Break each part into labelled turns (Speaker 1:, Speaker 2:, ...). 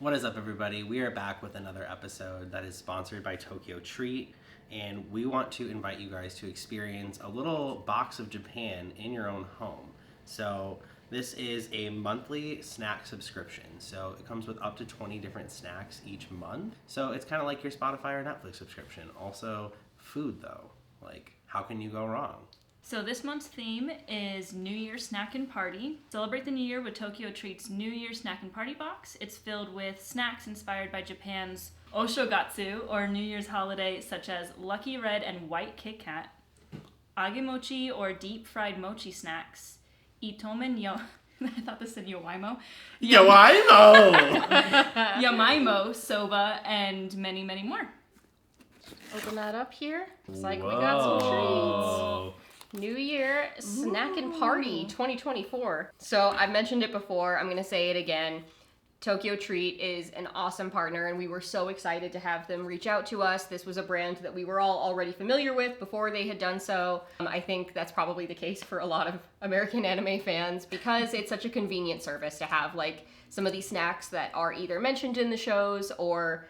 Speaker 1: What is up, everybody? We are back with another episode that is sponsored by Tokyo Treat, and we want to invite you guys to experience a little box of Japan in your own home. So, this is a monthly snack subscription. So, it comes with up to 20 different snacks each month. So, it's kind of like your Spotify or Netflix subscription. Also, food though. Like, how can you go wrong?
Speaker 2: So this month's theme is New Year Snack and Party. Celebrate the New Year with Tokyo Treat's New Year Snack and Party box. It's filled with snacks inspired by Japan's Oshogatsu, or New Year's holiday, such as Lucky Red and White Kit Kat, Agemochi, or deep fried mochi snacks, Itomen yo... I thought this said Yowaimo.
Speaker 1: Yowaimo!
Speaker 2: Yamaimo, soba, and many, many more.
Speaker 3: Open that up here. Looks like we got some treats. New Year Snack and Party 2024. So I've mentioned it before. I'm going to say it again. Tokyo Treat is an awesome partner, and we were so excited to have them reach out to us. This was a brand that we were all already familiar with before they had done so. I think that's probably the case for a lot of American anime fans because it's such a convenient service to have like some of these snacks that are either mentioned in the shows or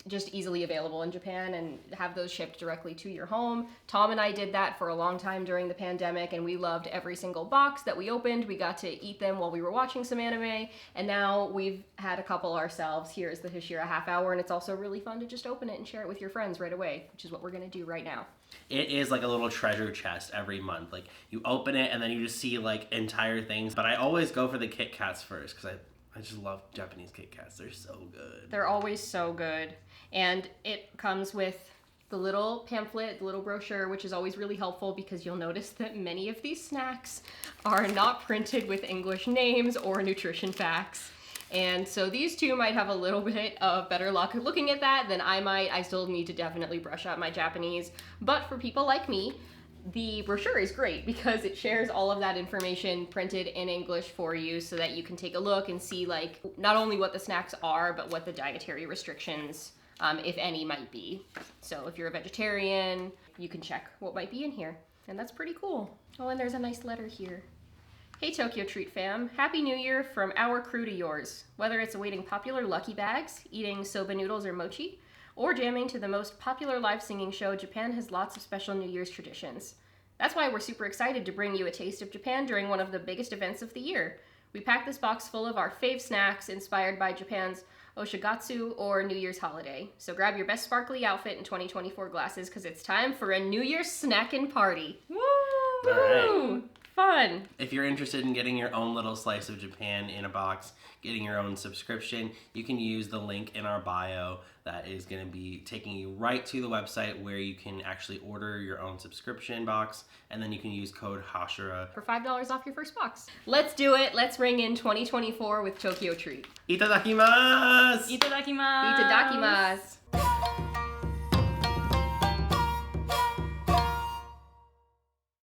Speaker 3: just easily available in Japan and have those shipped directly to your home. Tom and I did that for a long time during the pandemic, and we loved every single box that we opened. We got to eat them while we were watching some anime, and now we've had a couple ourselves. Here's the Hashira Half Hour, and it's also really fun to just open it and share it with your friends right away, which is what we're going to do right now.
Speaker 1: It is like a little treasure chest every month. Like, you open it and then you just see like entire things. But I always go for the Kit Kats first because I just love Japanese Kit Kats. They're so good.
Speaker 3: They're always so good. And it comes with the little pamphlet, the little brochure, which is always really helpful because you'll notice that many of these snacks are not printed with English names or nutrition facts. And so these two might have a little bit of better luck looking at that than I might. I still need to definitely brush up my Japanese. But for people like me, the brochure is great because it shares all of that information printed in English for you so that you can take a look and see like not only what the snacks are, but what the dietary restrictions, if any, might be. So if you're a vegetarian, you can check what might be in here. And that's pretty cool. Oh, and there's a nice letter here. Hey Tokyo Treat fam, Happy New Year from our crew to yours. Whether it's awaiting popular Lucky Bags, eating soba noodles or mochi, or jamming to the most popular live singing show, Japan has lots of special New Year's traditions. That's why we're super excited to bring you a taste of Japan during one of the biggest events of the year. We packed this box full of our fave snacks inspired by Japan's Oshogatsu, or New Year's holiday. So grab your best sparkly outfit and 2024 glasses because it's time for a New Year's snack and party.
Speaker 2: Woo!
Speaker 1: All right.
Speaker 3: Fun.
Speaker 1: If you're interested in getting your own little slice of Japan in a box, getting your own subscription, you can use the link in our bio that is going to be taking you right to the website where you can actually order your own subscription box, and then you can use code Hashira
Speaker 3: For $5 off your first box. Let's do it. Let's ring in 2024 with Tokyo Treat.
Speaker 1: Itadakimasu!
Speaker 2: Itadakimasu!
Speaker 3: Itadakimasu!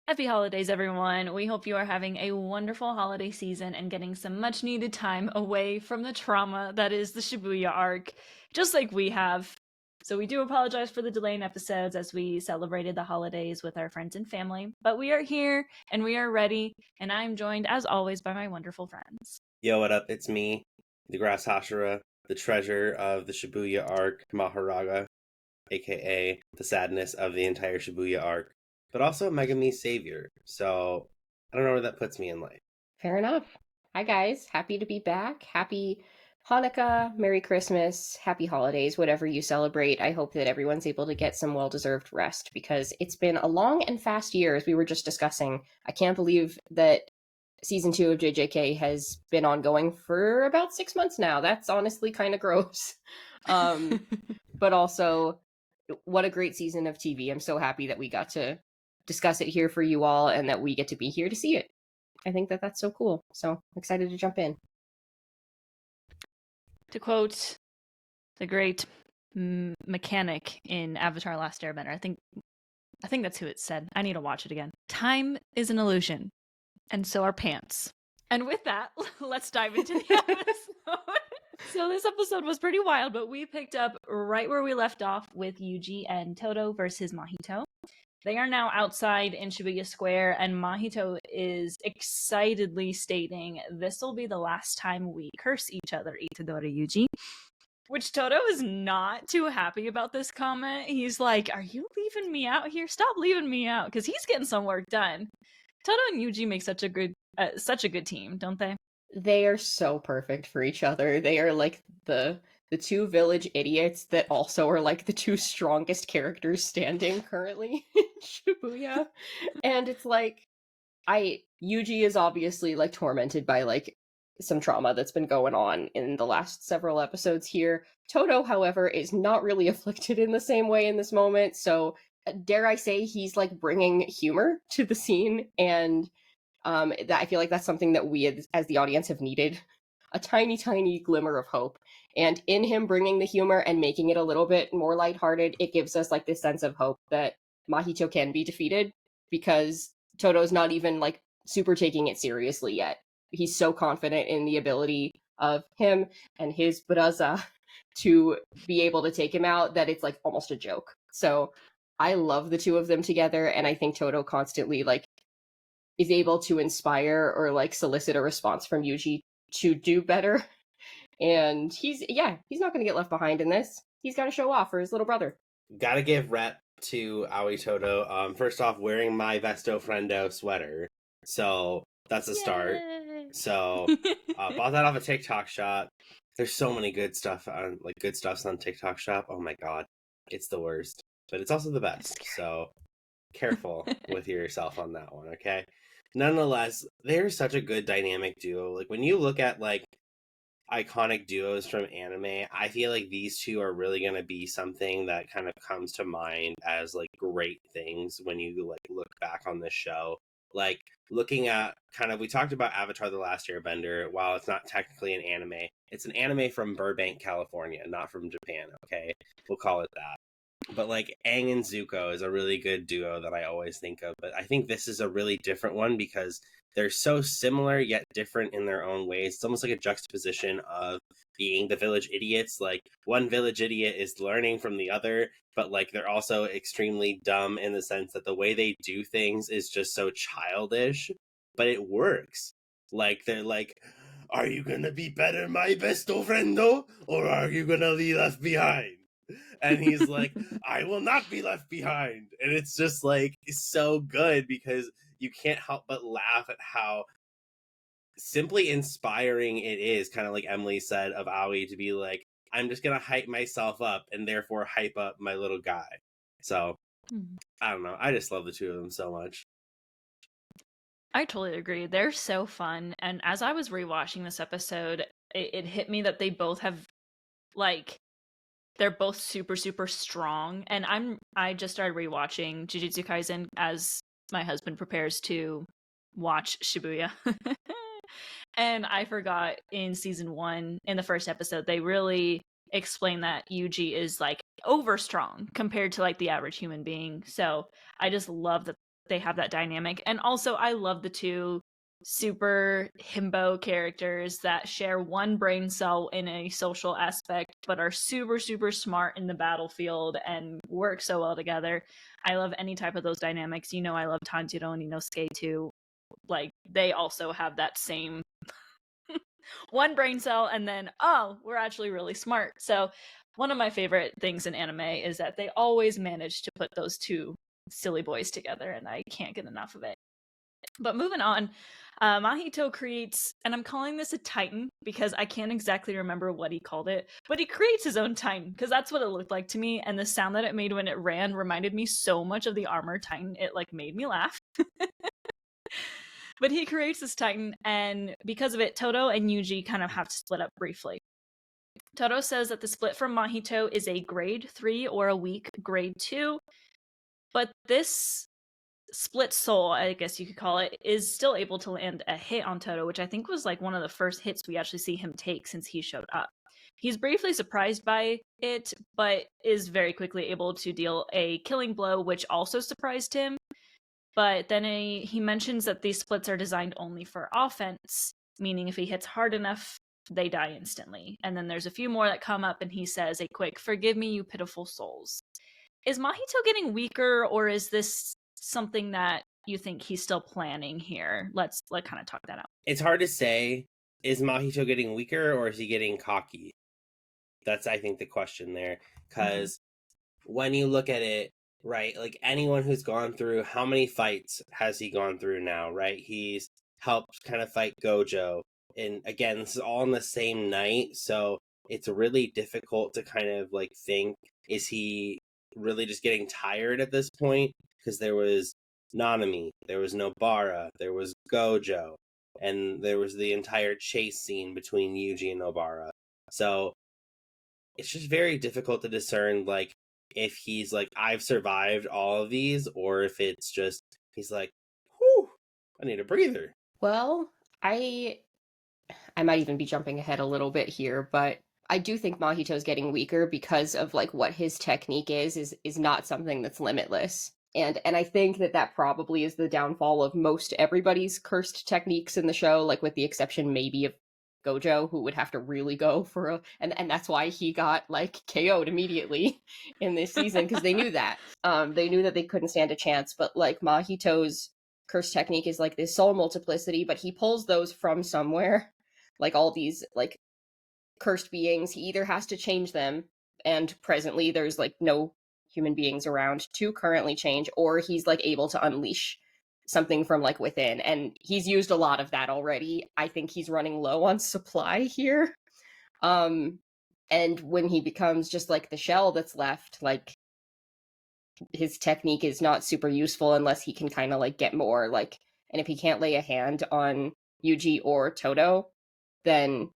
Speaker 2: Happy holidays, everyone. We hope you are having a wonderful holiday season and getting some much needed time away from the trauma that is the Shibuya arc, just like we have. So we do apologize for the delay in episodes as we celebrated the holidays with our friends and family, but we are here and we are ready, and I'm joined as always by my wonderful friends.
Speaker 1: Yo, what up? It's me, the Grass Hashira, the treasure of the Shibuya arc, Maharaga, aka the sadness of the entire Shibuya arc, but also Megami's savior. So I don't know where that puts me in life.
Speaker 3: Fair enough. Hi guys, happy to be back. Happy Hanukkah, Merry Christmas, Happy Holidays, whatever you celebrate. I hope that everyone's able to get some well-deserved rest because it's been a long and fast year, as we were just discussing. I can't believe that season 2 of JJK has been ongoing for about 6 months now. That's honestly kind of gross. But also, what a great season of TV. I'm so happy that we got to discuss it here for you all and that we get to be here to see it. I think that that's so cool. So I'm excited to jump in.
Speaker 2: To quote the great mechanic in Avatar: Last Airbender, I think that's who it said. I need to watch it again. Time is an illusion, and so are pants. And with that, let's dive into the episode. So this episode was pretty wild, but we picked up right where we left off with Yuji and Todo versus Mahito. They are now outside in Shibuya Square, and Mahito is excitedly stating, "This will be the last time we curse each other, Itadori Yuji." Which Todo is not too happy about this comment. He's like, "Are you leaving me out here? Stop leaving me out," because he's getting some work done. Todo and Yuji make such a good team, don't they?
Speaker 3: They are so perfect for each other. They are like the two village idiots that also are like the two strongest characters standing currently in Shibuya. And it's like Yuji is obviously like tormented by like some trauma that's been going on in the last several episodes here. Todo, however, is not really afflicted in the same way in this moment, so dare I say he's like bringing humor to the scene, and that I feel like that's something that we as the audience have needed, a tiny glimmer of hope. And in him bringing the humor and making it a little bit more lighthearted, it gives us like this sense of hope that Mahito can be defeated, because Todo's not even like super taking it seriously yet. He's so confident in the ability of him and his braza to be able to take him out that it's like almost a joke. So I love the two of them together, and I think Todo constantly like is able to inspire or like solicit a response from Yuji to do better. And he's not going to get left behind in this. He's got to show off for his little brother.
Speaker 1: Gotta give rep to Aoi Todo. First off, wearing my Vesto Friendo sweater. So that's a start.
Speaker 2: Yay!
Speaker 1: So bought that off a TikTok shop. There's so many good stuff on good stuffs on TikTok shop. Oh my god. It's the worst. But it's also the best. So careful with yourself on that one, okay? Nonetheless, they're such a good dynamic duo. Like when you look at like iconic duos from anime, I feel like these two are really going to be something that kind of comes to mind as like great things when you like look back on this show. Like looking at kind of, we talked about Avatar The Last Airbender. While it's not technically an anime, it's an anime from Burbank, California, not from Japan, okay? We'll call it that. But like Aang and Zuko is a really good duo that I always think of. But I think this is a really different one because they're so similar yet different in their own ways. It's almost like a juxtaposition of being the village idiots. Like one village idiot is learning from the other, but like they're also extremely dumb in the sense that the way they do things is just so childish, but it works. Like they're like, "Are you gonna be better, my besto friendo, or are you gonna be left behind?" And he's like, "I will not be left behind." And it's just like so good because you can't help but laugh at how simply inspiring it is, kind of like Emily said, of Aoi to be like, "I'm just gonna hype myself up and therefore hype up my little guy." So I don't know, I just love the two of them so much.
Speaker 2: I totally agree. They're so fun. And as I was rewatching this episode, it hit me that they both have like they're both super strong. And I just started rewatching Jujutsu Kaisen as my husband prepares to watch Shibuya. And I forgot in season 1, in the first episode, they really explain that Yuji is like over strong compared to like the average human being. So I just love that they have that dynamic. And also I love the two super himbo characters that share one brain cell in a social aspect but are super smart in the battlefield and work so well together. I love any type of those dynamics. You know, I love Tanjiro and Inosuke too. Like they also have that same one brain cell, and then we're actually really smart. So one of my favorite things in anime is that they always manage to put those two silly boys together, and I can't get enough of it. But moving on, Mahito creates, and I'm calling this a Titan because I can't exactly remember what he called it, but he creates his own Titan because that's what it looked like to me, and the sound that it made when it ran reminded me so much of the Armored Titan. It like made me laugh. But he creates this Titan, and because of it, Todo and Yuji kind of have to split up briefly. Todo says that the split from Mahito is a grade 3 or a weak grade 2, but this split soul, I guess you could call it, is still able to land a hit on Todo, which I think was like one of the first hits we actually see him take since he showed up. He's briefly surprised by it, but is very quickly able to deal a killing blow, which also surprised him. But then he mentions that these splits are designed only for offense, meaning if he hits hard enough, they die instantly. And then there's a few more that come up, and he says a quick, "Forgive me, you pitiful souls." Is Mahito getting weaker, or is this something that you think he's still planning here? Let's kind of talk that out.
Speaker 1: It's hard to say. Is Mahito getting weaker or is he getting cocky? That's, I think, the question there. Because when you look at it, right, like anyone who's gone through, how many fights has he gone through now, right? He's helped kind of fight Gojo. And again, this is all in the same night. So it's really difficult to kind of like think, is he really just getting tired at this point? Because there was Nanami, there was Nobara, there was Gojo, and there was the entire chase scene between Yuji and Nobara. So it's just very difficult to discern, like, if he's like, I've survived all of these, or if it's just, he's like, whew, I need a breather.
Speaker 3: Well, I might even be jumping ahead a little bit here, but I do think Mahito's getting weaker because of like what his technique is not something that's limitless. And I think that probably is the downfall of most everybody's cursed techniques in the show, like with the exception maybe of Gojo, who would have to really go for a and that's why he got like KO'd immediately in this season, because they knew that. They knew that they couldn't stand a chance, but like Mahito's curse technique is like this soul multiplicity, but he pulls those from somewhere. Like all these like cursed beings, he either has to change them, and presently there's like no human beings around to currently change, or he's like able to unleash something from like within, and he's used a lot of that already. I think he's running low on supply here. And when he becomes just like the shell that's left, like his technique is not super useful unless he can kind of like get more like, and if he can't lay a hand on Yuji or Todo, then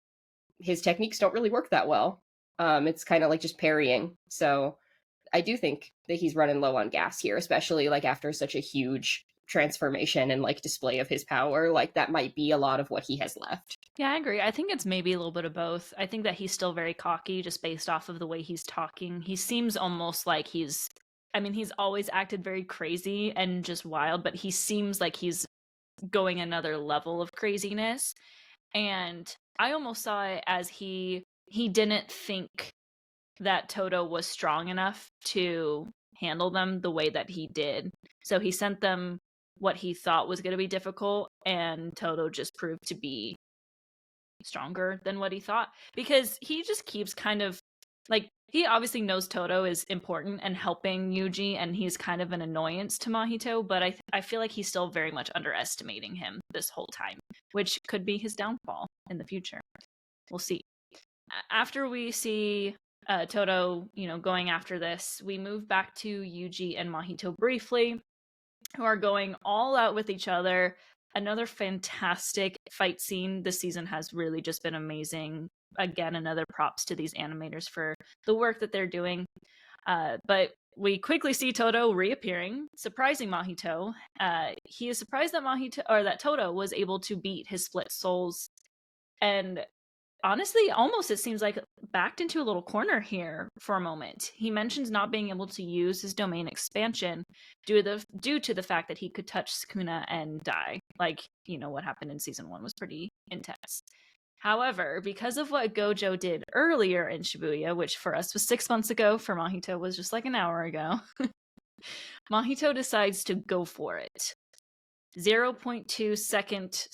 Speaker 3: his techniques don't really work that well. It's kind of like just parrying. So I do think that he's running low on gas here, especially like after such a huge transformation and like display of his power. Like that might be a lot of what he has left.
Speaker 2: Yeah, I agree. I think it's maybe a little bit of both. I think that he's still very cocky just based off of the way he's talking. He seems almost like he's always acted very crazy and just wild, but he seems like he's going another level of craziness. And I almost saw it as he didn't think that Todo was strong enough to handle them the way that he did. So he sent them what he thought was going to be difficult, and Todo just proved to be stronger than what he thought, because he just keeps kind of like, he obviously knows Todo is important and helping Yuji, and he's kind of an annoyance to Mahito, but I feel like he's still very much underestimating him this whole time, which could be his downfall in the future. We'll see. After we see Todo, going after this, we move back to Yuji and Mahito briefly, who are going all out with each other. Another fantastic fight scene. This season has really just been amazing. Again, another props to these animators for the work that they're doing. But we quickly see Todo reappearing, surprising Mahito. He is surprised that Todo was able to beat his split souls, and honestly, almost it seems like backed into a little corner here for a moment. He mentions not being able to use his domain expansion due to the fact that he could touch Sukuna and die. Like, what happened in season 1 was pretty intense. However, because of what Gojo did earlier in Shibuya, which for us was 6 months ago, for Mahito was just like an hour ago, Mahito decides to go for it. 0.2 second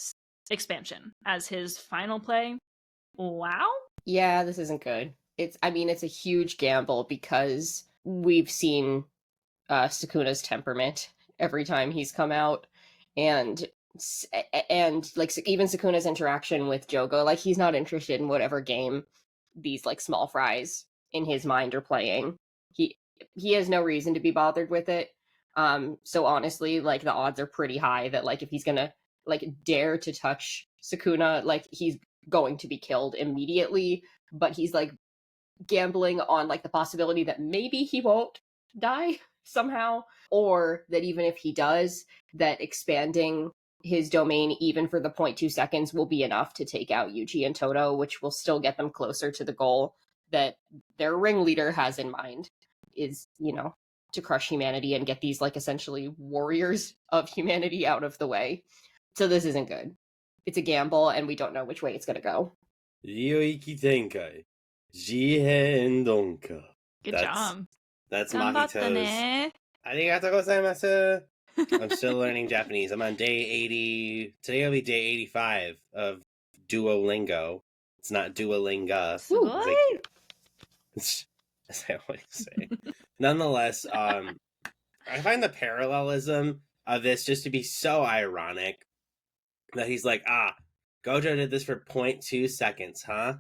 Speaker 2: expansion as his final play. Wow.
Speaker 3: Yeah, this isn't good. It's a huge gamble because we've seen Sukuna's temperament every time he's come out, and like even Sukuna's interaction with Jogo, like he's not interested in whatever game these like small fries in his mind are playing. He has no reason to be bothered with it. So honestly, like the odds are pretty high that like if he's gonna like dare to touch Sukuna, like he's going to be killed immediately. But he's like gambling on like the possibility that maybe he won't die somehow, or that even if he does, that expanding his domain even for the 0.2 seconds will be enough to take out Yuji and Todo, which will still get them closer to the goal that their ringleader has in mind, is, to crush humanity and get these like essentially warriors of humanity out of the way. So this isn't good. It's a gamble, and we don't know which way it's going to go.
Speaker 1: Ryoiki Tenkai. Jihen Donka.
Speaker 2: Good job.
Speaker 1: That's Mahito's. Arigatou gozaimasu. I'm still learning Japanese. I'm on day 80. Today will be day 85 of Duolingo. It's not Duolinga.
Speaker 2: What?
Speaker 1: as I always say. Nonetheless, I find the parallelism of this just to be so ironic that he's like, Gojo did this for 0.2 seconds, huh?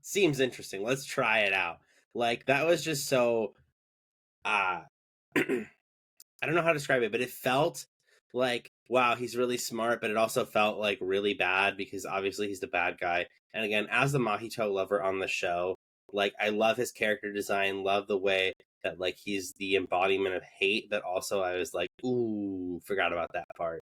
Speaker 1: Seems interesting. Let's try it out. Like, that was just so, I don't know how to describe it, but it felt like, wow, he's really smart, but it also felt like really bad because obviously he's the bad guy. And again, as the Mahito lover on the show, like, I love his character design, love the way that, like, he's the embodiment of hate, but also I was like, ooh, forgot about that part.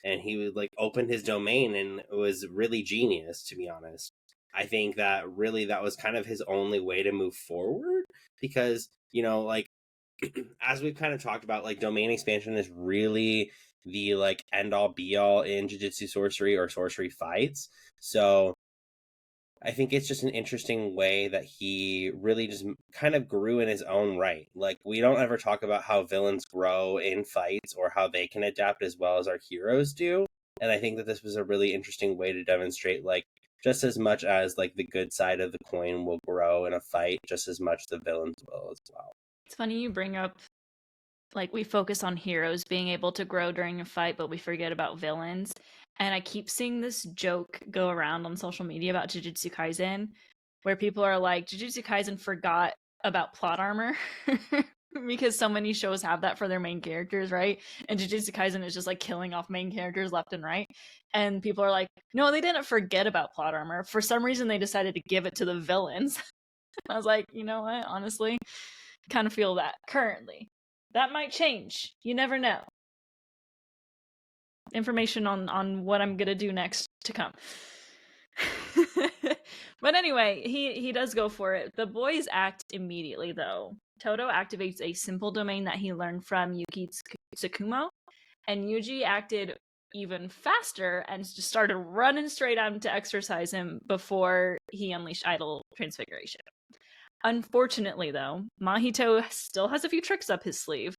Speaker 1: And he would, like, open his domain, and it was really genius, to be honest. I think that really that was kind of his only way to move forward because, you know, like, as we've kind of talked about, like, domain expansion is really the, like, end all be all in Jujutsu sorcery or sorcery fights. So I think it's just an interesting way that he really just kind of grew in his own right. Like, we don't ever talk about how villains grow in fights or how they can adapt as well as our heroes do. And I think that this was a really interesting way to demonstrate, like, just as much as, like, the good side of the coin will grow in a fight, just as much the villains will as well.
Speaker 2: It's funny you bring up, like, we focus on heroes being able to grow during a fight, but we forget about villains. And I keep seeing this joke go around on social media about Jujutsu Kaisen, where people are like, Jujutsu Kaisen forgot about plot armor. Because so many shows have that for their main characters, right? And Jujutsu Kaisen is just like killing off main characters left and right. And people are like, no, they didn't forget about plot armor. For some reason, they decided to give it to the villains. I was like, you know what? Honestly, kind of feel that currently. That might change. You never know. Information on what I'm gonna do next to come. But anyway, he does go for it. The boys act immediately, though. Todo activates a simple domain that he learned from Yuki Tsukumo, and Yuji acted even faster and just started running straight out to exercise him before he unleashed Idol Transfiguration. Unfortunately, though, Mahito still has a few tricks up his sleeve.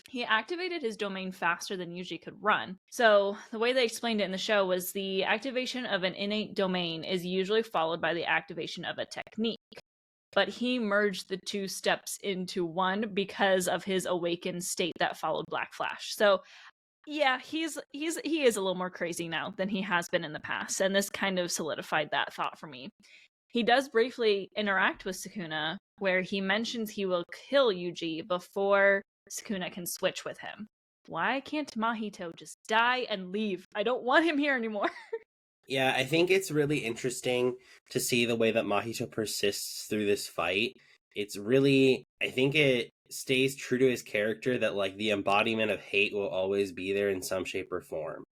Speaker 2: He activated his domain faster than Yuji could run. So the way they explained it in the show was the activation of an innate domain is usually followed by the activation of a technique. But he merged the two steps into one because of his awakened state that followed Black Flash. So yeah, he is a little more crazy now than he has been in the past, and this kind of solidified that thought for me. He does briefly interact with Sukuna, where he mentions he will kill Yuji before Sukuna can switch with him. Why can't Mahito just die and leave? I don't want him here anymore.
Speaker 1: Yeah, I think it's really interesting to see the way that Mahito persists through this fight. It's really, I think it stays true to his character that, like, the embodiment of hate will always be there in some shape or form.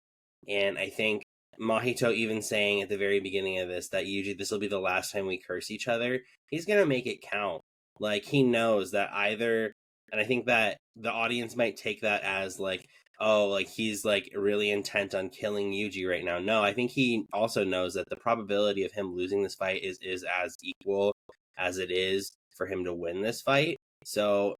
Speaker 1: And I think Mahito even saying at the very beginning of this that Yuji, this will be the last time we curse each other, he's going to make it count. Like, he knows that either, and I think that the audience might take that as, like, oh, like, he's, like, really intent on killing Yuji right now. No, I think he also knows that the probability of him losing this fight is as equal as it is for him to win this fight. So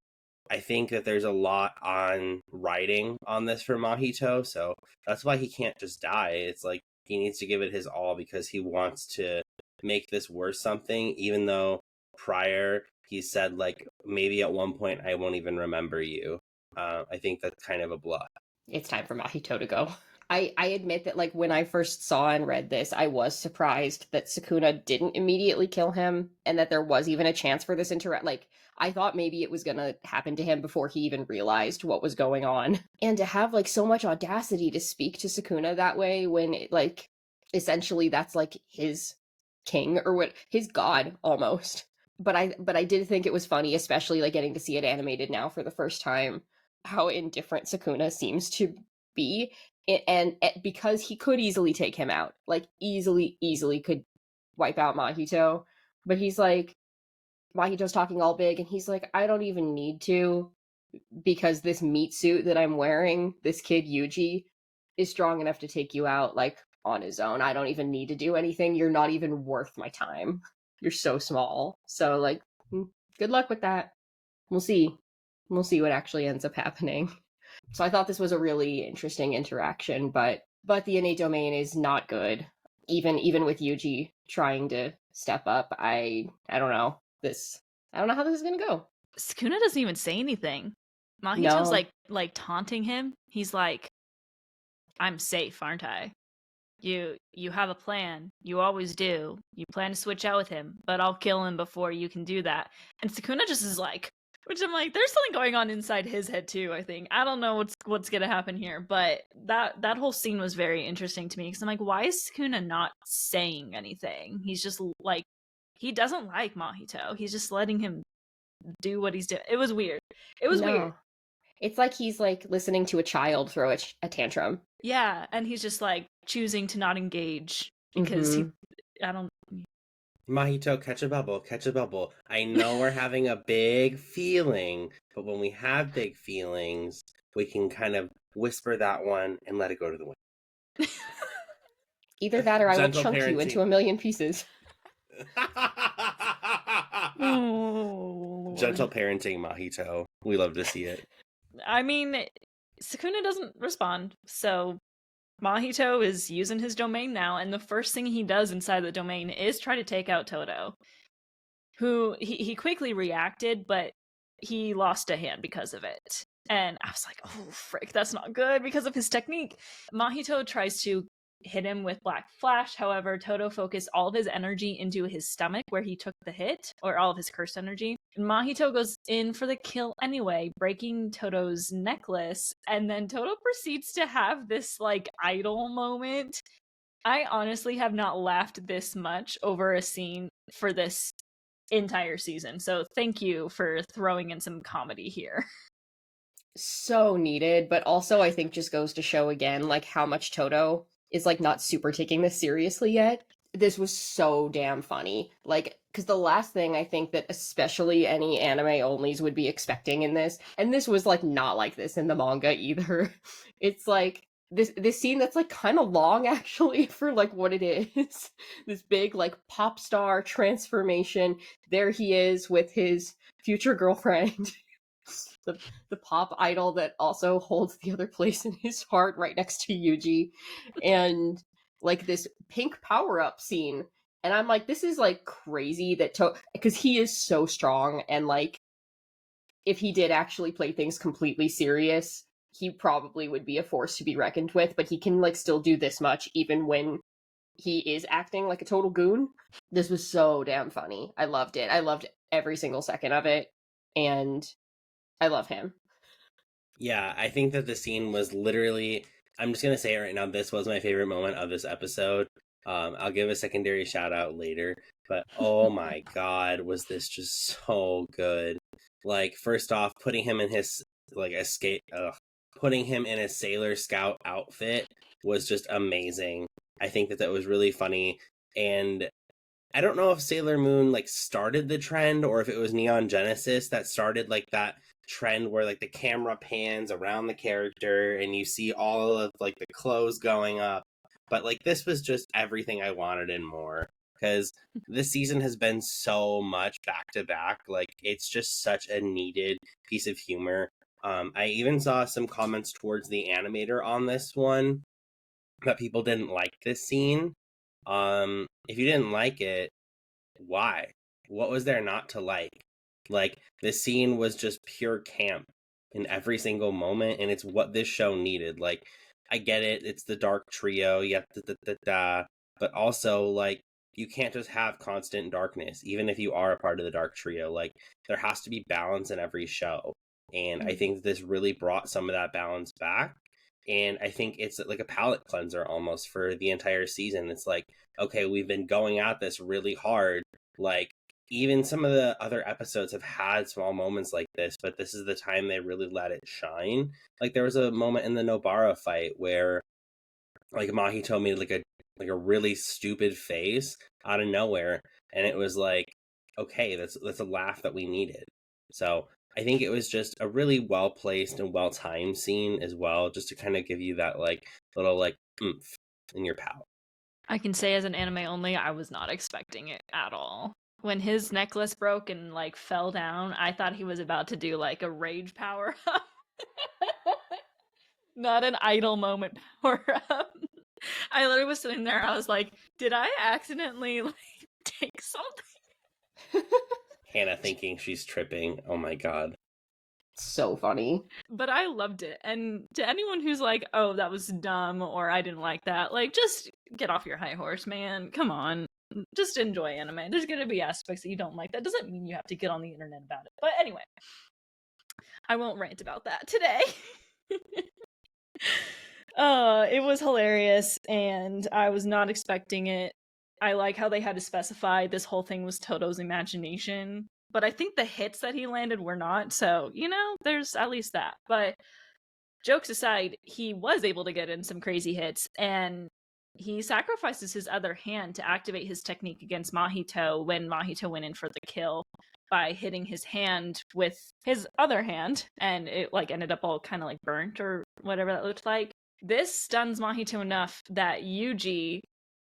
Speaker 1: I think that there's a lot on writing on this for Mahito, so that's why he can't just die. It's like he needs to give it his all because he wants to make this worth something, even though prior he said, like, maybe at one point I won't even remember you. I think that's kind of a bluff.
Speaker 3: It's time for Mahito to go. I admit that, like, when I first saw and read this, I was surprised that Sukuna didn't immediately kill him and that there was even a chance for this like, I thought maybe it was gonna happen to him before he even realized what was going on. And to have, like, so much audacity to speak to Sukuna that way when, like, essentially that's, like, his king or what, his god almost. But I did think it was funny, especially, like, getting to see it animated now for the first time, how indifferent Sukuna seems to be. And because he could easily take him out, like, easily could wipe out Mahito, but he's like, Mahito's talking all big and he's like, I don't even need to, because this meat suit that I'm wearing, this kid Yuji, is strong enough to take you out, like, on his own. I don't even need to do anything. You're not even worth my time. You're so small. So, like, good luck with that. We'll see what actually ends up happening. So I thought this was a really interesting interaction, but the innate domain is not good. Even with Yuji trying to step up, I don't know. This I don't know how this is gonna go.
Speaker 2: Sukuna doesn't even say anything. Mahito's
Speaker 3: No.
Speaker 2: like taunting him. He's like, I'm safe, aren't I? You have a plan. You always do. You plan to switch out with him, but I'll kill him before you can do that. And Sukuna just is like, which I'm like, there's something going on inside his head too, I think. I don't know what's gonna happen here, but that whole scene was very interesting to me because I'm like, why is Sukuna not saying anything? He's just like, he doesn't like Mahito. He's just letting him do what he's doing. It was weird. It was weird.
Speaker 3: It's like he's like listening to a child throw a tantrum.
Speaker 2: Yeah, and he's just like choosing to not engage because I don't.
Speaker 1: Mahito, catch a bubble, catch a bubble. I know we're having a big feeling, but when we have big feelings, we can kind of whisper that one and let it go to the wind.
Speaker 3: Either that or I will
Speaker 1: Gentle
Speaker 3: chunk you
Speaker 1: parenting.
Speaker 3: into a million pieces.
Speaker 2: Oh,
Speaker 1: Gentle parenting, Mahito. We love to see it.
Speaker 2: I mean, Sukuna doesn't respond, so Mahito is using his domain now, and the first thing he does inside the domain is try to take out Todo, who he quickly reacted, but he lost a hand because of it. And I was like, oh, frick, that's not good because of his technique. Mahito tries to hit him with Black Flash. However, Todo focused all of his energy into his stomach where he took the hit, or all of his cursed energy. And Mahito goes in for the kill anyway, breaking Todo's necklace. And then Todo proceeds to have this like idol moment. I honestly have not laughed this much over a scene for this entire season. So thank you for throwing in some comedy here.
Speaker 3: So needed, but also I think just goes to show again like how much Todo is like not super taking this seriously yet. This was so damn funny. Like, because the last thing I think that especially any anime onlys would be expecting in this, and this was like not like this in the manga either. It's like this scene that's like kind of long actually for like what it is. This big like pop star transformation. There he is with his future girlfriend. The pop idol that also holds the other place in his heart right next to Yuji, and like this pink power-up scene. And I'm like, this is like crazy that because he is so strong, and like if he did actually play things completely serious, he probably would be a force to be reckoned with, but he can like still do this much even when he is acting like a total goon. This was so damn funny. I loved it. I loved every single second of it, and I love him.
Speaker 1: Yeah, I think that the scene was literally, I'm just going to say it right now, this was my favorite moment of this episode. I'll give a secondary shout out later, but oh my god, was this just so good. Like, first off, putting him in his, like, putting him in a Sailor Scout outfit was just amazing. I think that was really funny, and I don't know if Sailor Moon, like, started the trend, or if it was Neon Genesis that started, like, that trend where, like, the camera pans around the character and you see all of, like, the clothes going up. But, like, this was just everything I wanted and more. Because this season has been so much back-to-back. Like, it's just such a needed piece of humor. I even saw some comments towards the animator on this one that people didn't like this scene. If you didn't like it, why? What was there not to like? Like, this scene was just pure camp in every single moment, and it's what this show needed. Like, I get it, it's the dark trio, you have but also, like, you can't just have constant darkness, even if you are a part of the dark trio. Like, there has to be balance in every show. And I think this really brought some of that balance back. And I think it's like a palate cleanser almost for the entire season. It's like, okay, we've been going at this really hard. Like, even some of the other episodes have had small moments like this, but this is the time they really let it shine. Like, there was a moment in the Nobara fight where, like, Mahito made like a really stupid face out of nowhere, and it was like, okay, that's a laugh that we needed. So I think it was just a really well placed and well timed scene as well, just to kind of give you that like little like oomph in your palate.
Speaker 2: I can say as an anime only, I was not expecting it at all. When his necklace broke and like fell down, I thought he was about to do like a rage power up. Not an idle moment power up. I literally was sitting there, I was like, did I accidentally like take something?
Speaker 1: Hannah thinking she's tripping. Oh my god.
Speaker 3: So funny.
Speaker 2: But I loved it. And to anyone who's like, oh, that was dumb or I didn't like that, like, just get off your high horse, man. Come on. Just enjoy anime. There's going to be aspects that you don't like. That doesn't mean you have to get on the internet about it. But anyway, I won't rant about that today. It was hilarious, and I was not expecting it. I like how they had to specify this whole thing was Todo's imagination, but I think the hits that he landed were not, so, there's at least that. But jokes aside, he was able to get in some crazy hits, and he sacrifices his other hand to activate his technique against Mahito when Mahito went in for the kill by hitting his hand with his other hand, and it ended up all kind of burnt or whatever that looked like. This stuns Mahito enough that Yuji,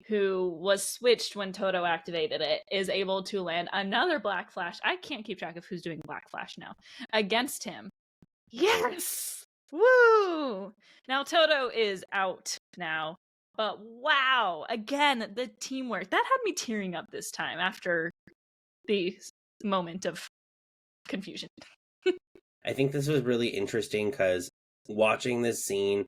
Speaker 2: who was switched when Todo activated it, is able to land another Black Flash. I can't keep track of who's doing Black Flash now. Against him. Yes! Woo! Now Todo is out now. But wow! Again, the teamwork. That had me tearing up this time after the moment of confusion.
Speaker 1: I think this was really interesting because watching this scene,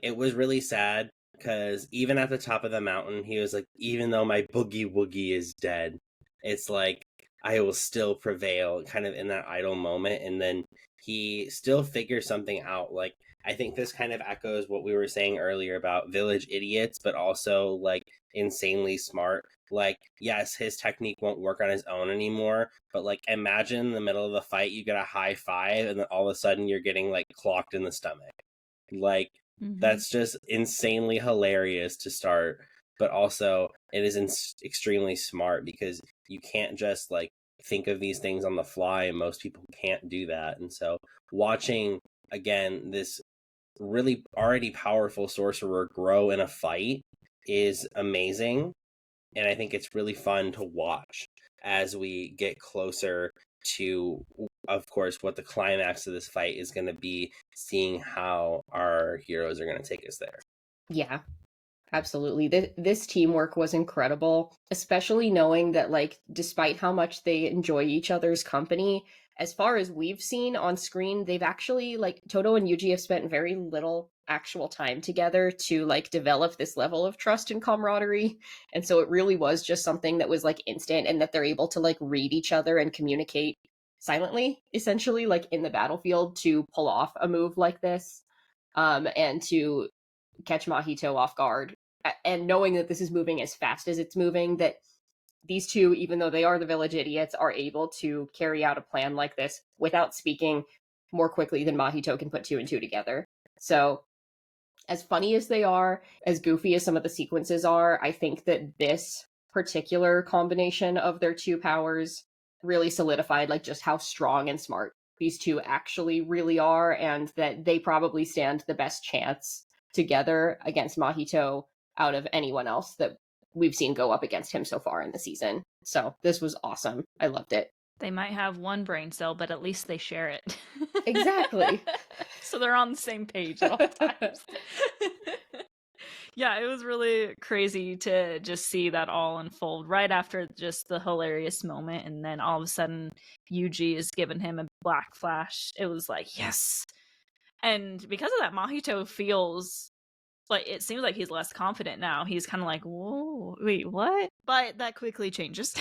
Speaker 1: it was really sad because even at the top of the mountain, he was like, even though my boogie woogie is dead, it's like, I will still prevail, kind of in that idle moment. And then he still figures something out. I think this kind of echoes what we were saying earlier about village idiots, but also insanely smart. Yes, his technique won't work on his own anymore, but imagine in the middle of the fight, you get a high five, and then all of a sudden you're getting clocked in the stomach. That's just insanely hilarious to start, but also it is extremely smart because you can't just think of these things on the fly, and most people can't do that. And so watching again this really already powerful sorcerer grow in a fight is amazing, and I think it's really fun to watch as we get closer to, of course, what the climax of this fight is going to be, seeing how our heroes are going to take us there.
Speaker 3: Yeah, absolutely. This teamwork was incredible, especially knowing that, despite how much they enjoy each other's company, as far as we've seen on screen, they've actually, Todo and Yuji have spent very little actual time together to, develop this level of trust and camaraderie. And so it really was just something that was, instant, and that they're able to, read each other and communicate silently, essentially, in the battlefield to pull off a move like this, and to catch Mahito off guard. And knowing that this is moving as fast as it's moving, that these two, even though they are the village idiots, are able to carry out a plan like this without speaking more quickly than Mahito can put two and two together. So, as funny as they are, as goofy as some of the sequences are, I think that this particular combination of their two powers really solidified just how strong and smart these two actually really are, and that they probably stand the best chance together against Mahito out of anyone else that we've seen go up against him so far in the season. So this was awesome. I loved it.
Speaker 2: They might have one brain cell, but at least they share it.
Speaker 3: Exactly.
Speaker 2: So they're on the same page at all times. Yeah, it was really crazy to just see that all unfold right after just the hilarious moment, and then all of a sudden Yuji is giving him a black flash. It was like, yes. And because of that, Mahito feels it seems like he's less confident now. He's kind of like, whoa, wait, what? But that quickly changes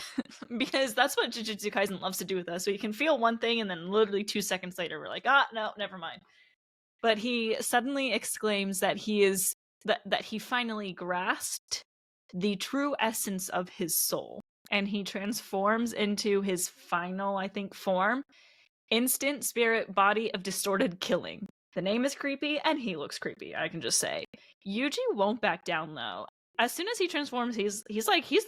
Speaker 2: because that's what Jujutsu Kaisen loves to do with us. So you can feel one thing and then literally 2 seconds later, we're like, no, never mind. But he suddenly exclaims that that he finally grasped the true essence of his soul. And he transforms into his final, I think, form. Instant spirit body of distorted killing. The name is creepy, and he looks creepy, I can just say. Yuji won't back down, though. As soon as he transforms, he's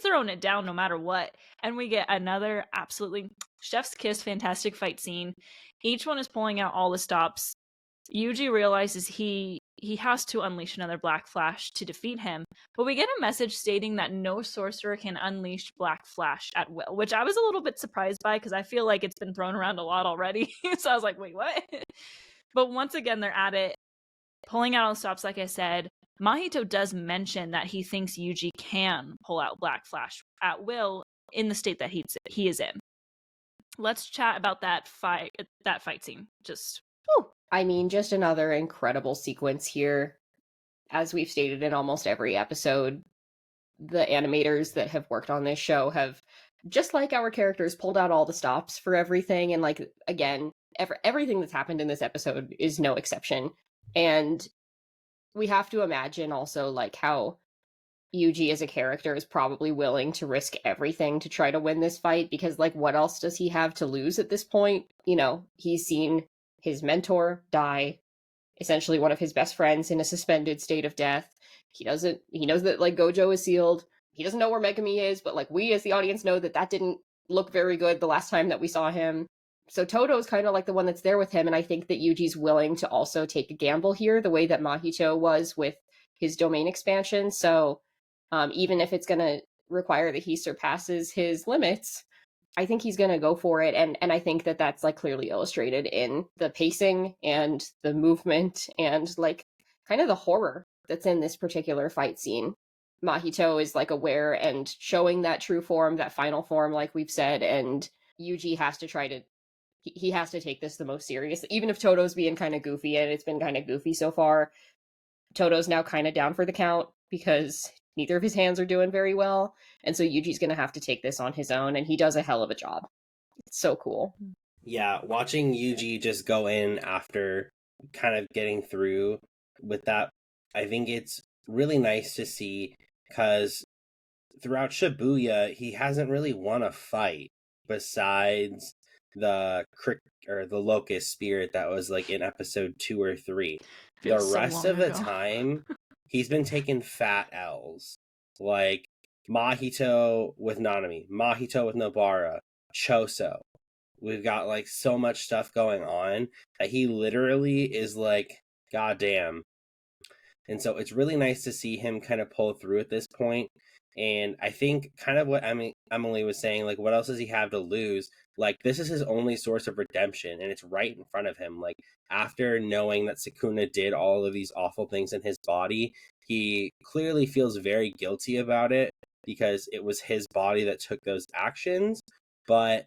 Speaker 2: throwing it down no matter what. And we get another absolutely chef's kiss, fantastic fight scene. Each one is pulling out all the stops. Yuji realizes he has to unleash another Black Flash to defeat him. But we get a message stating that no sorcerer can unleash Black Flash at will, which I was a little bit surprised by because I feel like it's been thrown around a lot already. So I was like, wait, what? But once again, they're at it, pulling out all the stops, like I said. Mahito does mention that he thinks Yuji can pull out Black Flash at will in the state that he is in. let's chat about that fight scene. Just
Speaker 3: I mean, just another incredible sequence here. As we've stated in almost every episode, the animators that have worked on this show have, just like our characters, pulled out all the stops for everything. And, like, again, everything that's happened in this episode is no exception. And we have to imagine also, like, how Yuji as a character is probably willing to risk everything to try to win this fight, because, like, what else does he have to lose at this point? You know, he's seen his mentor die, essentially one of his best friends in a suspended state of death. He knows that, like, Gojo is sealed. He doesn't know where Megami is, but, like, we as the audience know that didn't look very good the last time that we saw him. So Todo's kind of like the one that's there with him, and I think that Yuji's willing to also take a gamble here, the way that Mahito was with his domain expansion. So even if it's going to require that he surpasses his limits, I think he's going to go for it. And I think that that's, like, clearly illustrated in the pacing and the movement and, like, kind of the horror that's in this particular fight scene. Mahito is, like, aware and showing that true form, that final form, like we've said, and Yuji has to try to he has to take this the most serious. Even if Todo's being kind of goofy, and it's been kind of goofy so far, Todo's now kind of down for the count because neither of his hands are doing very well. And so Yuji's going to have to take this on his own, and he does a hell of a job. It's so cool.
Speaker 1: Yeah, watching Yuji just go in after kind of getting through with that, I think it's really nice to see, because throughout Shibuya, he hasn't really won a fight besides the locust spirit that was, like, in episode 2 or 3.
Speaker 2: feels
Speaker 1: The
Speaker 2: so
Speaker 1: rest
Speaker 2: long
Speaker 1: of the
Speaker 2: ago.
Speaker 1: time, he's been taking fat L's. Like Mahito with Nanami, Mahito with Nobara, Choso. We've got, like, so much stuff going on that he literally is like, goddamn. And so it's really nice to see him kind of pull through at this point. And I think kind of what Emily was saying, like, what else does he have to lose? Like, this is his only source of redemption, and it's right in front of him. Like, after knowing that Sukuna did all of these awful things in his body, he clearly feels very guilty about it because it was his body that took those actions. But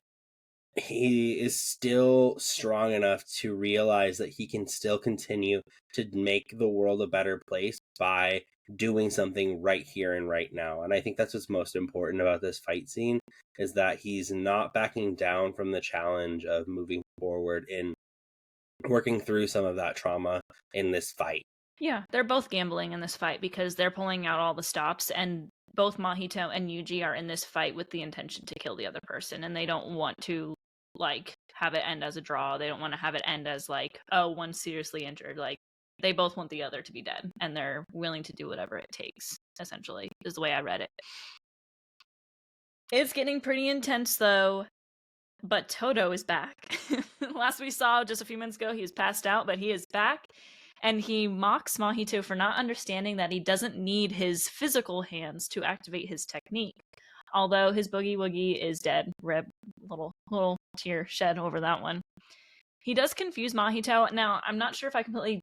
Speaker 1: he is still strong enough to realize that he can still continue to make the world a better place by doing something right here and right now. And I think that's what's most important about this fight scene, is that he's not backing down from the challenge of moving forward in working through some of that trauma in this fight.
Speaker 2: Yeah, they're both gambling in this fight because they're pulling out all the stops, and both Mahito and Yuji are in this fight with the intention to kill the other person, and they don't want to, like, have it end as a draw. They don't want to have it end as, like, oh, one's seriously injured. Like, they both want the other to be dead, and they're willing to do whatever it takes, essentially, is the way I read it. It's getting pretty intense, though, but Todo is back. Last we saw just a few minutes ago, he was passed out, but he is back. And he mocks Mahito for not understanding that he doesn't need his physical hands to activate his technique. Although his boogie woogie is dead. Rib. Little tear shed over that one. He does confuse Mahito. Now, I'm not sure if I completely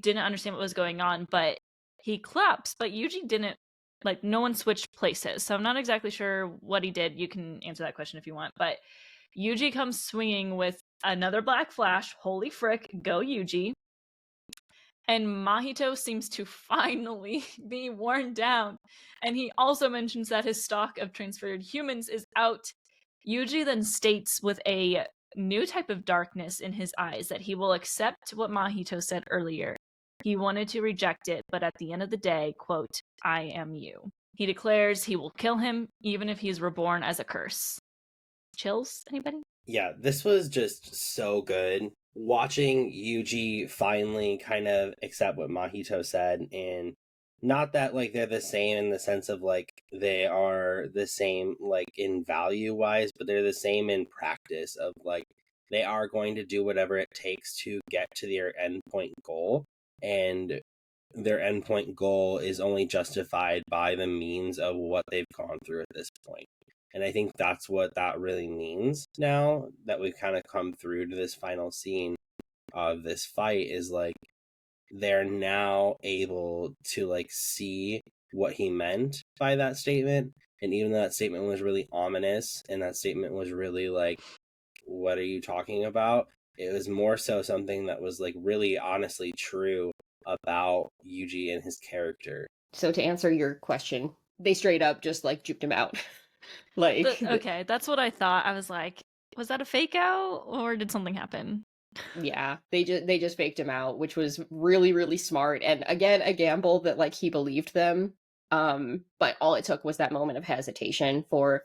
Speaker 2: didn't understand what was going on, but he claps, but Yuji didn't. Like, no one switched places. So I'm not exactly sure what he did. You can answer that question if you want. But Yuji comes swinging with another black flash. Holy frick, go Yuji. And Mahito seems to finally be worn down. And he also mentions that his stock of transferred humans is out. Yuji then states with a new type of darkness in his eyes that he will accept what Mahito said earlier. He wanted to reject it, but at the end of the day, quote, I am you. He declares he will kill him, even if he is reborn as a curse. Chills, anybody?
Speaker 1: Yeah, this was just so good. Watching Yuji finally kind of accept what Mahito said, and not that, like, they're the same in the sense of, like, they are the same, like, in value wise, but they're the same in practice of, like, they are going to do whatever it takes to get to their endpoint goal, and their endpoint goal is only justified by the means of what they've gone through at this point. And I think that's what that really means now that we've kind of come through to this final scene of this fight, is, like, they're now able to, like, see what he meant by that statement. And even though that statement was really ominous and that statement was really, like, what are you talking about? It was more so something that was like really honestly true about Yuji and his character.
Speaker 3: So to answer your question, they straight up just like juked him out. Like
Speaker 2: Okay, that's what I thought. I was like, was that a fake out or did something happen?
Speaker 3: yeah, they just faked him out, which was really really smart, and again a gamble that like he believed them. But all it took was that moment of hesitation for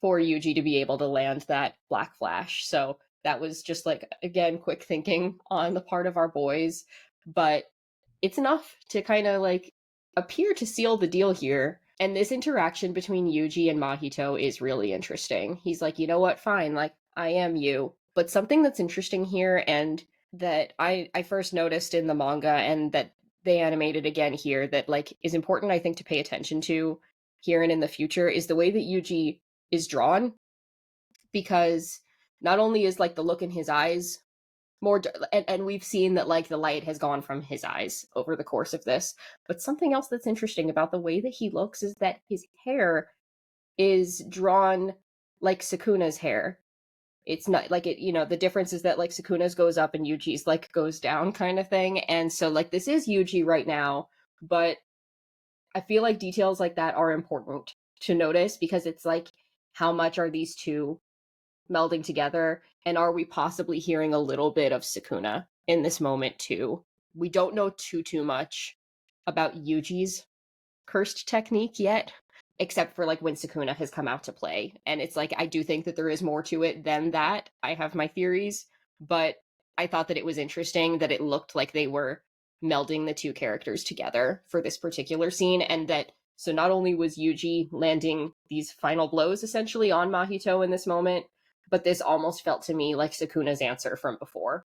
Speaker 3: Yuji to be able to land that black flash. So that was just like again quick thinking on the part of our boys, but it's enough to kind of like appear to seal the deal here. And this interaction between Yuji and Mahito is really interesting. He's like, you know what, fine, like I am you. But something that's interesting here and that I first noticed in the manga and that they animated again here that like is important I think to pay attention to here and in the future is the way that Yuji is drawn, because not only is like the look in his eyes more and we've seen that like the light has gone from his eyes over the course of this, but something else that's interesting about the way that he looks is that his hair is drawn like Sukuna's hair. It's not like it, you know, the difference is that like Sukuna's goes up and Yuji's like goes down kind of thing. And so like this is Yuji right now, but I feel like details like that are important to notice because it's like how much are these two melding together, and are we possibly hearing a little bit of Sukuna in this moment too? We don't know too much about Yuji's cursed technique yet, except for like when Sukuna has come out to play, and it's like I do think that there is more to it than that. I have my theories, but I thought that it was interesting that it looked like they were melding the two characters together for this particular scene, and that so not only was Yuji landing these final blows essentially on Mahito in this moment, but this almost felt to me like Sukuna's answer from before,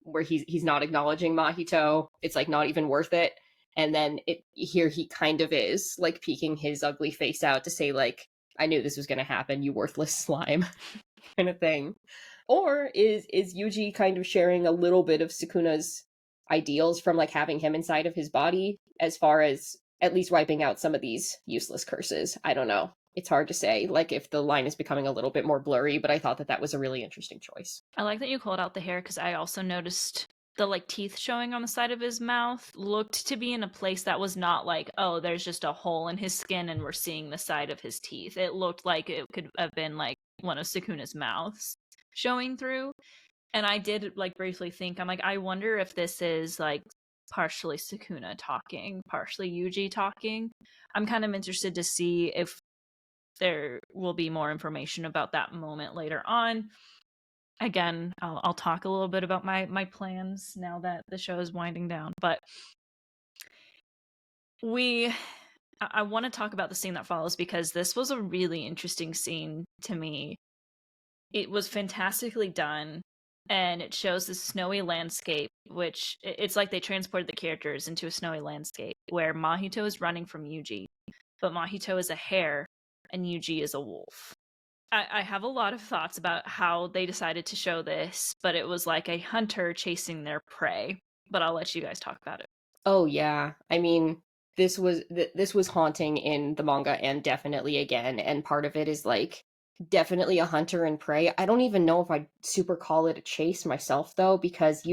Speaker 3: where he's not acknowledging Mahito. It's like not even worth it. And then here he kind of is like peeking his ugly face out to say like, I knew this was going to happen, you worthless slime, kind of thing. Or is Yuji kind of sharing a little bit of Sukuna's ideals from like having him inside of his body, as far as at least wiping out some of these useless curses? I don't know. It's hard to say, like, if the line is becoming a little bit more blurry, but I thought that that was a really interesting choice.
Speaker 2: I like that you called out the hair because I also noticed the like teeth showing on the side of his mouth looked to be in a place that was not like, oh, there's just a hole in his skin and we're seeing the side of his teeth. It looked like it could have been like one of Sukuna's mouths showing through. And I did like briefly think, I'm like, I wonder if this is like partially Sukuna talking, partially Yuji talking. I'm kind of interested to see if there will be more information about that moment later on. Again, I'll talk a little bit about my plans now that the show is winding down, but I want to talk about the scene that follows because this was a really interesting scene to me. It was fantastically done, and it shows this snowy landscape, which it's like they transported the characters into a snowy landscape where Mahito is running from Yuji, but Mahito is a hare and Yuji is a wolf. I have a lot of thoughts about how they decided to show this, but it was like a hunter chasing their prey. But I'll let you guys talk about it.
Speaker 3: Oh yeah, I mean, this was haunting in the manga and definitely again, and part of it is like definitely a hunter and prey. I don't even know if I'd super call it a chase myself though, because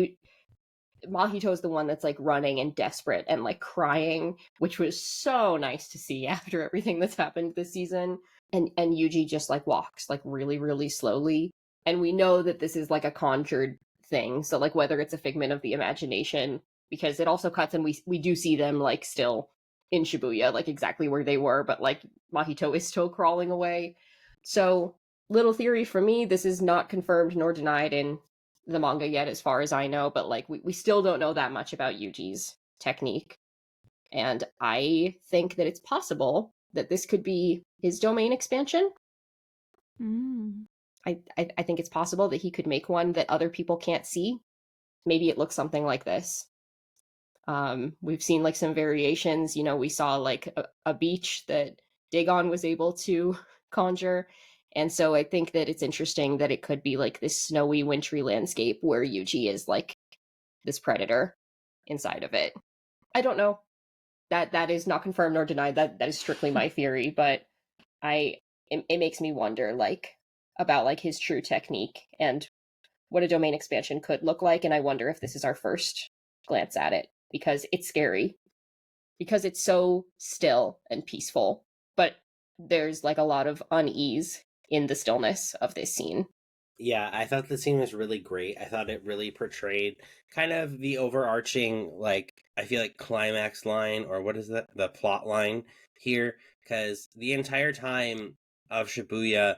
Speaker 3: Mahito is the one that's like running and desperate and like crying, which was so nice to see after everything that's happened this season. And Yuji just like walks like really really slowly, and we know that this is like a conjured thing. So like whether it's a figment of the imagination, because it also cuts and we do see them like still in Shibuya, like exactly where they were, but like Mahito is still crawling away. So little theory for me, this is not confirmed nor denied in the manga yet as far as I know, but like we still don't know that much about Yuji's technique. And I think that it's possible that this could be his domain expansion. I think it's possible that he could make one that other people can't see. Maybe it looks something like this. We've seen like some variations. You know, we saw like a beach that Dagon was able to conjure. And so I think that it's interesting that it could be like this snowy, wintry landscape where Yuji is like this predator inside of it. I don't know. That is not confirmed nor denied. That is strictly my theory, but it makes me wonder, like, about like his true technique and what a domain expansion could look like, and I wonder if this is our first glance at it, because it's scary. Because it's so still and peaceful, but there's like a lot of unease in the stillness of this scene.
Speaker 1: Yeah, I thought the scene was really great. I thought it really portrayed kind of the overarching, like, I feel like climax line, or what is that? The plot line here. Because the entire time of Shibuya,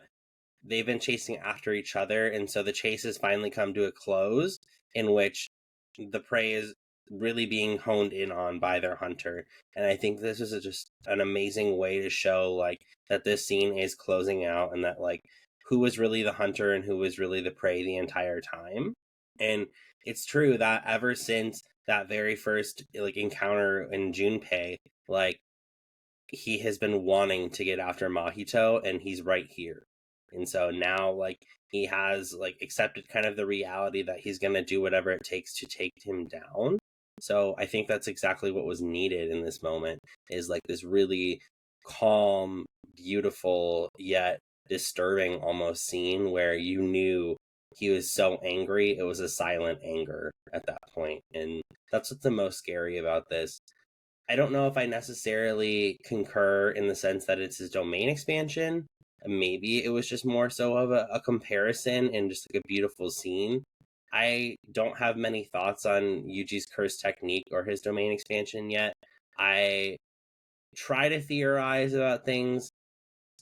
Speaker 1: they've been chasing after each other. And so the chase has finally come to a close, in which the prey is really being honed in on by their hunter. And I think this is just an amazing way to show, like, that this scene is closing out, and that, like, who was really the hunter and who was really the prey the entire time. And it's true that ever since that very first, like, encounter in Junpei, like, he has been wanting to get after Mahito, and he's right here. And so now, like, he has, like, accepted kind of the reality that he's going to do whatever it takes to take him down. So I think that's exactly what was needed in this moment, is like this really calm, beautiful, yet disturbing almost scene where you knew he was so angry. It was a silent anger at that point. And that's what's the most scary about this. I don't know if I necessarily concur in the sense that it's his domain expansion. Maybe it was just more so of a comparison and just like a beautiful scene. I don't have many thoughts on Yuji's curse technique or his domain expansion yet. I try to theorize about things,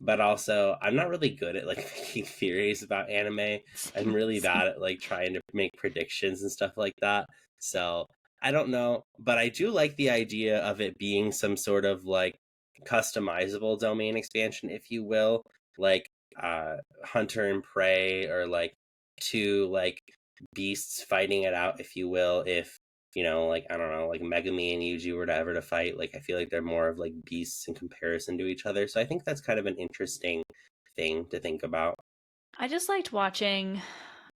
Speaker 1: but also I'm not really good at like making theories about anime. I'm really bad at like trying to make predictions and stuff like that. So I don't know, but I do like the idea of it being some sort of like customizable domain expansion, if you will, like hunter and prey, or like two like beasts fighting it out, if you will. If like, I don't know, like Megami and Yuji were to ever to fight, like I feel like they're more of like beasts in comparison to each other. So I think that's kind of an interesting thing to think about.
Speaker 2: I just liked watching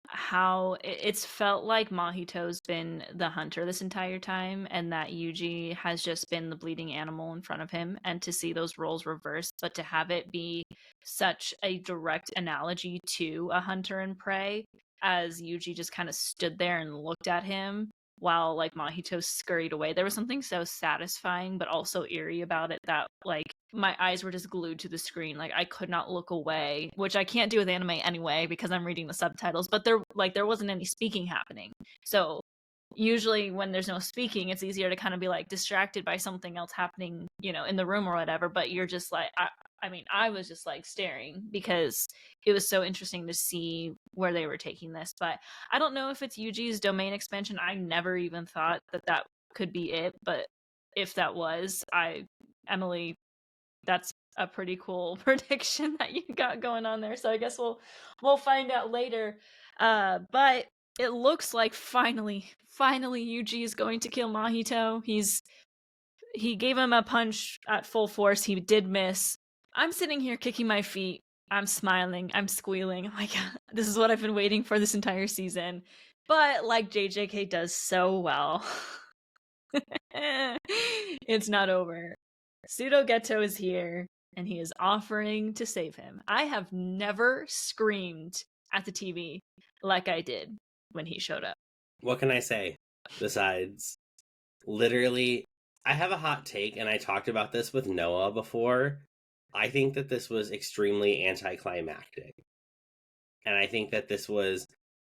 Speaker 2: how it's felt like Mahito's been the hunter this entire time, and that Yuji has just been the bleeding animal in front of him, and to see those roles reversed, but to have it be such a direct analogy to a hunter and prey, as Yuji just kind of stood there and looked at him while like Mahito scurried away. There was something so satisfying but also eerie about it, that like my eyes were just glued to the screen. Like I could not look away, which I can't do with anime anyway because I'm reading the subtitles, but there wasn't any speaking happening. So usually when there's no speaking, it's easier to kind of be like distracted by something else happening, in the room or whatever, but you're just like I was just like staring because it was so interesting to see where they were taking this. But I don't know if it's Yuji's domain expansion. I never even thought that could be it, but if that was, Emily, that's a pretty cool prediction that you got going on there. So I guess we'll find out later. But it looks like finally Yuji is going to kill Mahito. He gave him a punch at full force. He did miss. I'm sitting here kicking my feet. I'm smiling. I'm squealing. I'm like, this is what I've been waiting for this entire season. But like JJK does so well, it's not over. Pseudo Ghetto is here, and he is offering to save him. I have never screamed at the TV like I did when he showed up.
Speaker 1: What can I say besides, literally, I have a hot take, and I talked about this with Noah before. I think that this was extremely anticlimactic. And I think that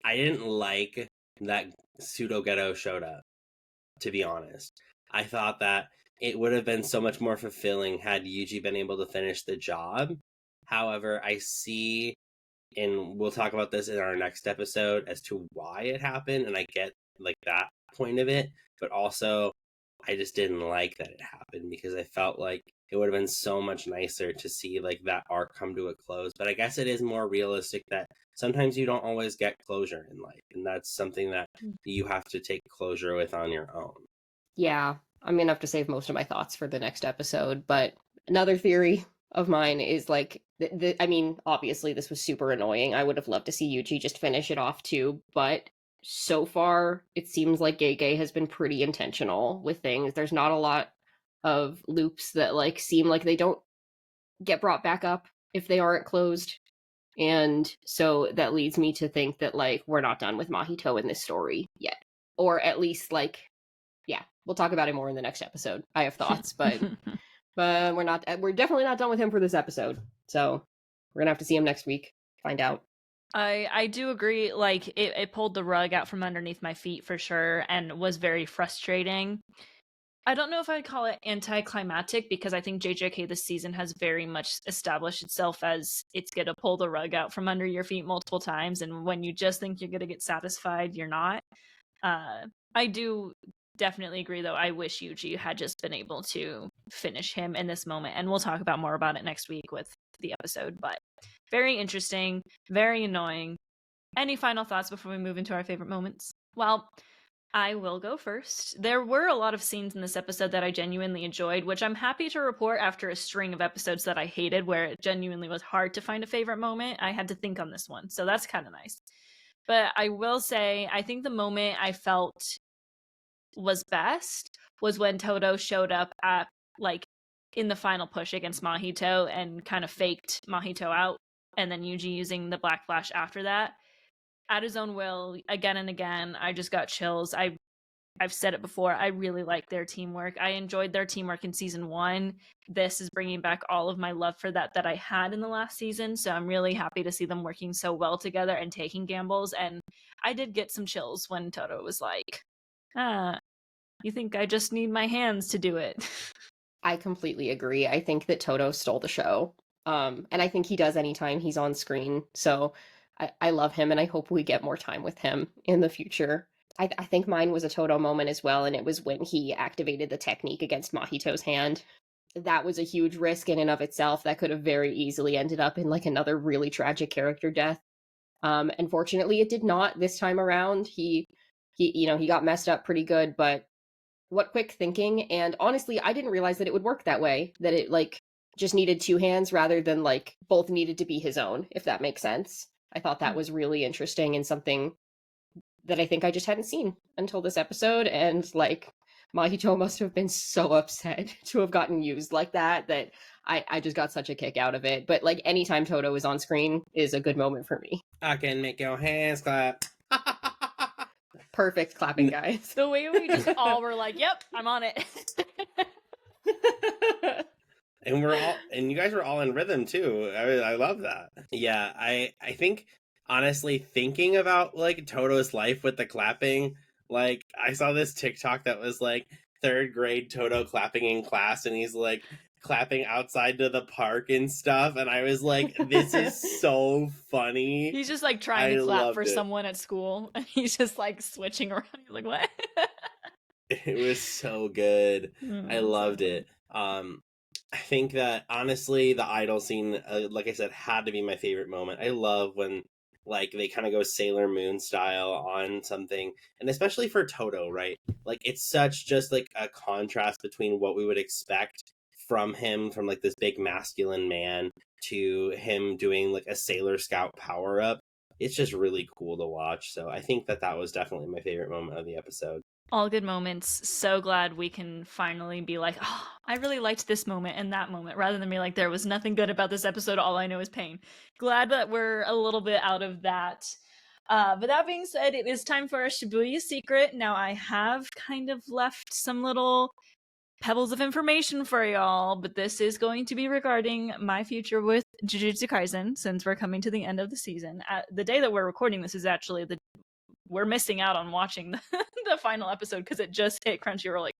Speaker 1: I didn't like that Pseudo Ghetto showed up, to be honest. I thought that it would have been so much more fulfilling had Yuji been able to finish the job. However, I see, and we'll talk about this in our next episode, as to why it happened, and I get like that point of it, but also I just didn't like that it happened, because I felt like it would have been so much nicer to see like that arc come to a close. But I guess it is more realistic that sometimes you don't always get closure in life, and that's something that you have to take closure with on your own.
Speaker 3: Yeah, I'm gonna have to save most of my thoughts for the next episode, but another theory of mine is like, I mean, obviously this was super annoying. I would have loved to see Yuji just finish it off too, but so far it seems like Gege has been pretty intentional with things. There's not a lot of loops that like seem like they don't get brought back up if they aren't closed. And so that leads me to think that, like, we're not done with Mahito in this story yet. Or at least, like, yeah, we'll talk about it more in the next episode. I have thoughts, but we're definitely not done with him for this episode. So we're gonna have to see him next week, find out.
Speaker 2: I do agree, like, it pulled the rug out from underneath my feet for sure, and was very frustrating. I don't know if I'd call it anticlimactic, because I think JJK this season has very much established itself as it's gonna pull the rug out from under your feet multiple times, and when you just think you're gonna get satisfied, you're not. I do definitely agree, though. I wish Yuji had just been able to finish him in this moment, and we'll talk about more about it next week with the episode, but very interesting, very annoying. Any final thoughts before we move into our favorite moments? Well, I will go first. There were a lot of scenes in this episode that I genuinely enjoyed, which I'm happy to report after a string of episodes that I hated, where it genuinely was hard to find a favorite moment. I had to think on this one, so that's kind of nice. But I will say, I think the moment I felt was best was when Todo showed up at, like, in the final push against Mahito and kind of faked Mahito out, and then Yuji using the Black Flash after that. At his own will, again and again, I just got chills. I've said it before, I really like their teamwork. I enjoyed their teamwork in season 1. This is bringing back all of my love for that I had in the last season, so I'm really happy to see them working so well together and taking gambles, and I did get some chills when Todo was like, you think I just need my hands to do it?
Speaker 3: I completely agree. I think that Todo stole the show. And I think he does anytime he's on screen. So I love him, and I hope we get more time with him in the future. I think mine was a Todo moment as well, and it was when he activated the technique against Mahito's hand. That was a huge risk in and of itself. That could have very easily ended up in, like, another really tragic character death. Unfortunately, it did not this time around. He got messed up pretty good, but what quick thinking. And honestly, I didn't realize that it would work that way, that it, like, just needed 2 hands rather than, like, both needed to be his own, if that makes sense. I thought that was really interesting and something that I think I just hadn't seen until this episode. And, like, Mahito must have been so upset to have gotten used like that I just got such a kick out of it. But, like, anytime Todo is on screen is a good moment for me.
Speaker 1: I can make your hands clap.
Speaker 3: Perfect clapping, guys.
Speaker 2: The way we just all were like, yep, I'm on it.
Speaker 1: And you guys were all in rhythm too. I love that. Yeah, I think, honestly, thinking about, like, Todo's life with the clapping, like, I saw this TikTok that was like 3rd grade Todo clapping in class, and he's like clapping outside to the park and stuff, and I was like, this is so funny.
Speaker 2: He's just, like, trying to clap for someone at school, and he's just, like, switching around. He's like, what?
Speaker 1: It was so good. I loved it. I think that, honestly, the idol scene, like I said, had to be my favorite moment. I love when, like, they kind of go Sailor Moon style on something, and especially for Todo, right? Like, it's such just, like, a contrast between what we would expect from him, from, like, this big masculine man, to him doing, like, a Sailor Scout power-up. It's just really cool to watch, so I think that was definitely my favorite moment of the episode.
Speaker 2: All good moments. So glad we can finally be like, oh, I really liked this moment and that moment, rather than be like, there was nothing good about this episode, all I know is pain. Glad that we're a little bit out of that. But that being said, it is time for our Shibuya secret. Now, I have kind of left some little pebbles of information for y'all, but this is going to be regarding my future with Jujutsu Kaisen, since we're coming to the end of the season. The day that we're recording this is actually we're missing out on watching the final episode, because it just hit Crunchyroll like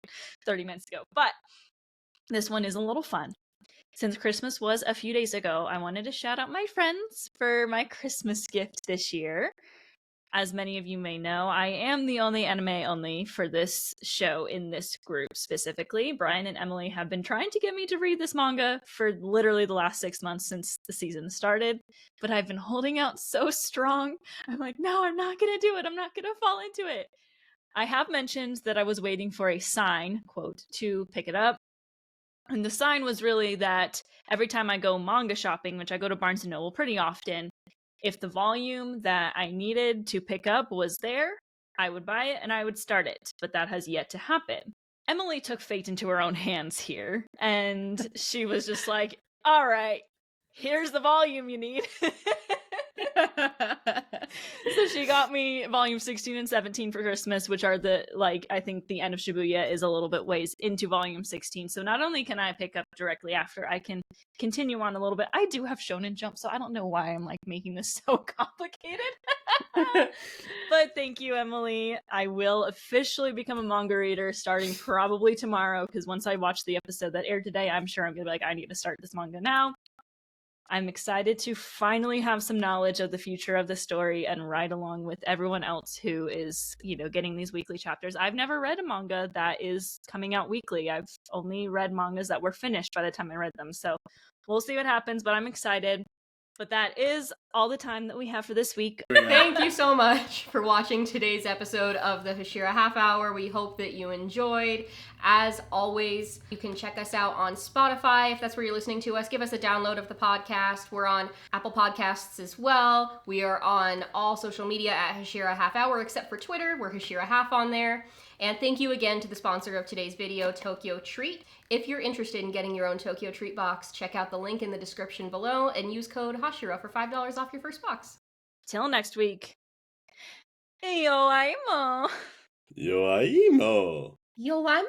Speaker 2: 30 minutes ago. But this one is a little fun. Since Christmas was a few days ago, I wanted to shout out my friends for my Christmas gift this year. As many of you may know, I am the only anime only for this show in this group specifically. Brian and Emily have been trying to get me to read this manga for literally the last 6 months since the season started, but I've been holding out so strong. I'm like, no, I'm not gonna do it. I'm not gonna fall into it. I have mentioned that I was waiting for a sign, quote, to pick it up. And the sign was really that every time I go manga shopping, which I go to Barnes & Noble pretty often, if the volume that I needed to pick up was there, I would buy it and I would start it. But that has yet to happen. Emily took fate into her own hands here, and she was just like, all right, Here's the volume you need. So she got me volume 16 and 17 for Christmas, which are I think the end of Shibuya is a little bit ways into volume 16. So not only can I pick up directly after, I can continue on a little bit. I do have Shonen Jump, so I don't know why I'm making this so complicated. But thank you, Emily. I will officially become a manga reader starting probably tomorrow, because once I watch the episode that aired today, I'm sure I'm gonna be I need to start this manga now. I'm excited to finally have some knowledge of the future of the story and ride along with everyone else who is, getting these weekly chapters. I've never read a manga that is coming out weekly. I've only read mangas that were finished by the time I read them. So we'll see what happens, but I'm excited. But that is all the time that we have for this week.
Speaker 3: Thank you so much for watching today's episode of the Hashira Half Hour. We hope that you enjoyed. As always, you can check us out on Spotify if that's where you're listening to us. Give us a download of the podcast. We're on Apple Podcasts as well. We are on all social media at Hashira Half Hour, except for Twitter. We're Hashira Half on there. And thank you again to the sponsor of today's video, Tokyo Treat. If you're interested in getting your own Tokyo Treat box, check out the link in the description below and use code Hashira for $5 off your first box.
Speaker 2: Till next week. Yo, aimo.
Speaker 4: Yo, aimo.
Speaker 3: Yo, I'm